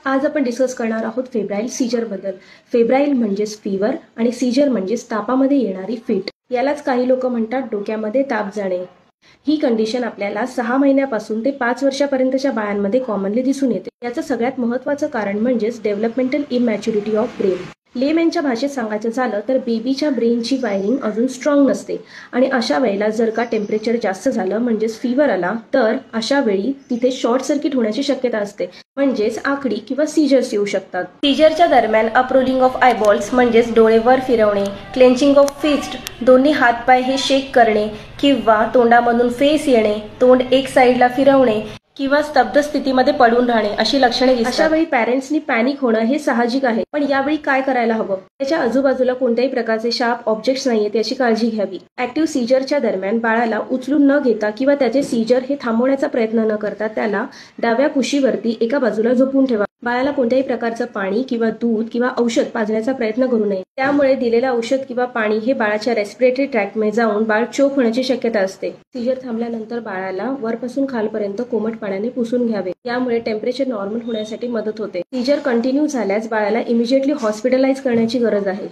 आज आपण डिस्कस करणार आहोत फेब्राईल सीजर बद्दल। फेब्राईल म्हणजेच फीवर आणि सीजर म्हणजेच तापामध्ये येणारी फिट। यालाच काही लोक म्हणतात डोक्यामध्ये ताप जाणे। ही कंडिशन आपल्याला 6 महिन्यापासून ते 5 वर्षापर्यंतच्या बाळांमध्ये कॉमनली दिसून येते। याचं सगळ्यात महत्त्वाचं कारण म्हणजेच डेव्हलपमेंटल इमॅच्युरिटी ऑफ ब्रेन। लेमॅनच्या भाषेत सांगायचं झालं तर बेबीच्या ब्रेनची वायरिंग अजून स्ट्रॉंग नसते आणि अशा वेळेला जर का टेम्परेचर जास्त झालं म्हणजेच फीवर आला तर अशा वेळी तिथे शॉर्ट सर्किट होण्याची शक्यता असते, म्हणजेच आकडी किंवा सीजर्स येऊ शकतात। सीजरच्या दरम्यान अपरोलिंग ऑफ आयबॉल्स म्हणजेच डोळे वर फिरवणे, क्लेंचिंग ऑफ फिस्ट, दोन्ही हातपाय हे शेक करणे किंवा तोंडामधून फेस येणे, तोंड एक साईडला फिरवणे किंवा स्तब्ध स्थितीमध्ये पडून राहणे अशी लक्षणे दिसतात। अशा वेळी पॅरेंट्सनी पॅनिक होणं हे साहजिक आहे, पण यावेळी काय करायला हवं? त्याच्या आजूबाजूला कोणत्याही प्रकारचे शार्प ऑब्जेक्ट्स नाहीयेत याची काळजी घ्यावी। ऍक्टिव्ह सीजरच्या दरम्यान बाळाला उचलून न घेता किंवा त्याचे सीजर हे थांबवण्याचा प्रयत्न न करता त्याला डाव्या कुशीवरती एका बाजूला झोपून ठेवा। बाळाला कोणत्याही प्रकारचं पाणी किंवा दूध किंवा औषध पाजण्याचा प्रयत्न करू नये, त्यामुळे दिलेलं औषध किंवा पाणी हे बाळाच्या रेस्पिरेटरी ट्रॅक्टमध्ये जाऊन बाळ चोक होण्याची शक्यता असते। सीजर थांबल्यानंतर बाळाला वरपासून खालपर्यंत कोमट पाण्याने पुसून घ्यावे, यामुळे टेम्परेचर नॉर्मल होण्यासाठी मदत होते। सीजर कंटिन्यू झाल्यास बाळाला इमिजिएटली हॉस्पिटलाइज करण्याची गरज आहे।